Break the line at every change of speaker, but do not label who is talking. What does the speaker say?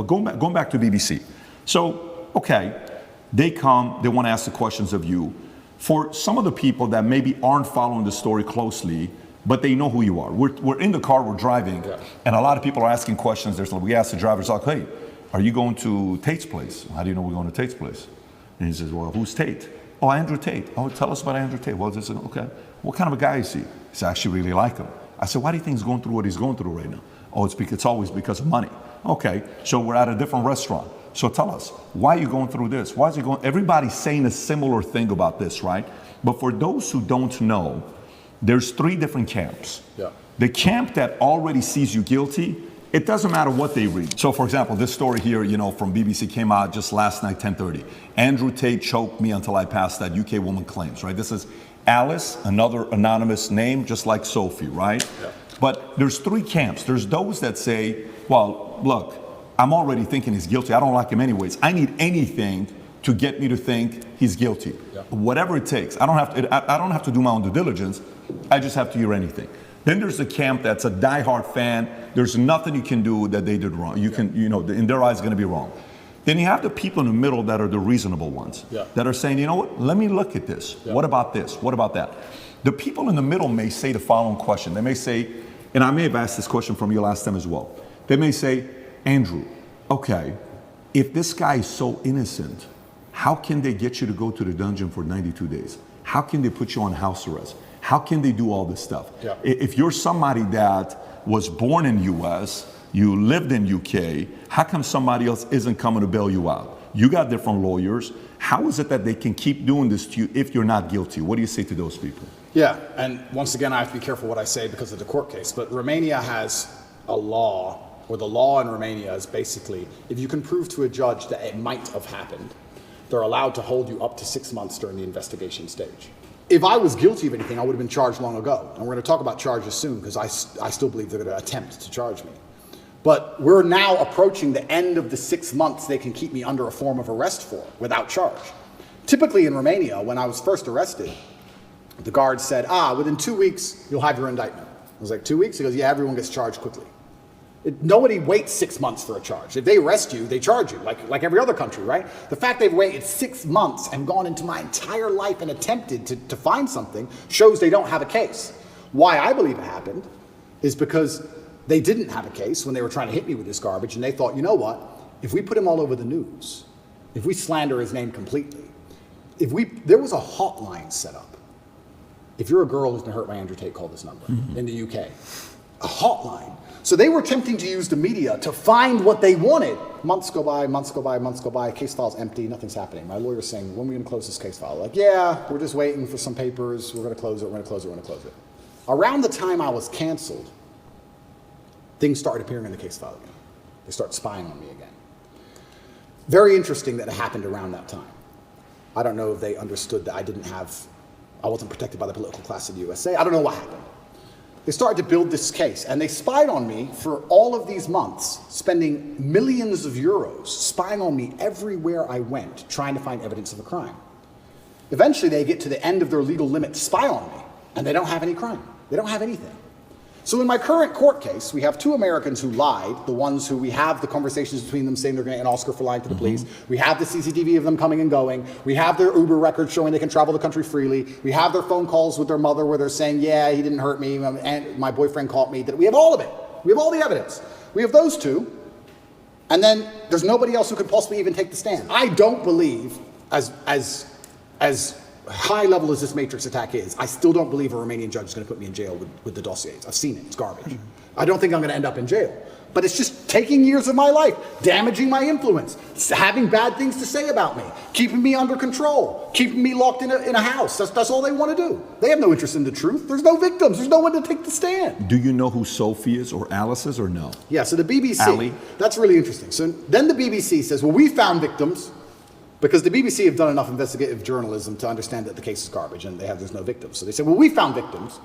But going back to BBC. So, okay, they come, they want to ask the questions of you. For some of the people that maybe aren't following the story closely, but they know who you are. We're in the car, we're driving, and a lot of people are asking questions. We ask the drivers, like, hey, are you going to Tate's place? How do you know we're going to Tate's place? And he says, well, who's Tate? Oh, Andrew Tate. Oh, tell us about Andrew Tate. Well, this is, okay. What kind of a guy is he? He said, I actually really like him. I said, why do you think he's going through what he's going through right now? Oh, it's always because of money. Okay, so we're at a different restaurant. So tell us, why are you going through this? Why is he going? Everybody's saying a similar thing about this, right? But for those who don't know, there's 3 different camps. Yeah. The camp that already sees you guilty, it doesn't matter what they read. So for example, this story here, from BBC came out just last night, 10:30. Andrew Tate choked me until I passed out, UK woman claims, right? This is Alice, another anonymous name, just like Sophie, right? Yeah. But there's 3 camps. There's those that say, well, look, I'm already thinking he's guilty. I don't like him anyways. I need anything to get me to think he's guilty. Yeah. Whatever it takes. I don't have to do my own due diligence. I just have to hear anything. Then there's the camp that's a diehard fan. There's nothing you can do that they did wrong. In their eyes, it's going to be wrong. Then you have the people in the middle that are the reasonable ones, that are saying, you know what, let me look at this. Yeah. What about this? What about that? The people in the middle may say the following question. They may say, and I may have asked this question from you last time as well. They may say, Andrew, okay, if this guy is so innocent, how can they get you to go to the dungeon for 92 days? How can they put you on house arrest? How can they do all this stuff? Yeah. If you're somebody that was born in US, you lived in UK, how come somebody else isn't coming to bail you out? You got different lawyers. How is it that they can keep doing this to you if you're not guilty? What do you say to those people?
Yeah, and once again, I have to be careful what I say because of the court case, but Romania has a law, or the law in Romania is basically, if you can prove to a judge that it might have happened, they're allowed to hold you up to 6 months during the investigation stage. If I was guilty of anything, I would have been charged long ago. And we're going to talk about charges soon because I still believe they're going to attempt to charge me. But we're now approaching the end of the 6 months they can keep me under a form of arrest for without charge. Typically in Romania, when I was first arrested, the guard said, within 2 weeks, you'll have your indictment. I was like, 2 weeks? He goes, yeah, everyone gets charged quickly. Nobody waits 6 months for a charge. If they arrest you, they charge you, like every other country, right? The fact they've waited 6 months and gone into my entire life and attempted to find something shows they don't have a case. Why I believe it happened is because they didn't have a case when they were trying to hit me with this garbage, and they thought, you know what? If we put him all over the news, if we slander his name completely, there was a hotline set up. If you're a girl who's been hurt by Andrew Tate, call this number in the UK. A hotline. So they were attempting to use the media to find what they wanted. Months go by, months go by, months go by, case file's empty, nothing's happening. My lawyer's saying, when are we going to close this case file? Like, yeah, we're just waiting for some papers, we're going to close it, we're going to close it, we're going to close it. Around the time I was canceled, things started appearing in the case file again. They start spying on me again. Very interesting that it happened around that time. I don't know if they understood that I wasn't protected by the political class of the USA. I don't know what happened. They started to build this case, and they spied on me for all of these months, spending millions of euros, spying on me everywhere I went, trying to find evidence of a crime. Eventually, they get to the end of their legal limit to spy on me, and they don't have any crime. They don't have anything. So in my current court case, we have 2 Americans who lied, the ones who we have the conversations between them saying they're going to get an Oscar for lying to the police. We have the CCTV of them coming and going. We have their Uber records showing they can travel the country freely. We have their phone calls with their mother where they're saying, yeah, he didn't hurt me, and my boyfriend caught me. We have all of it. We have all the evidence. We have those 2. And then there's nobody else who could possibly even take the stand. I don't believe, as high level as this Matrix attack is, I still don't believe a Romanian judge is going to put me in jail with the dossiers. I've seen it. It's garbage. I don't think I'm going to end up in jail. But it's just taking years of my life, damaging my influence, having bad things to say about me, keeping me under control, keeping me locked in a house. That's all they want to do. They have no interest in the truth. There's no victims. There's no one to take the stand.
Do you know who Sophie is or Alice is or no?
Yeah, so the BBC,
Ali?
That's really interesting. So then the BBC says, well, we found victims. Because the BBC have done enough investigative journalism to understand that the case is garbage and there's no victims. So they said, well, we found victims.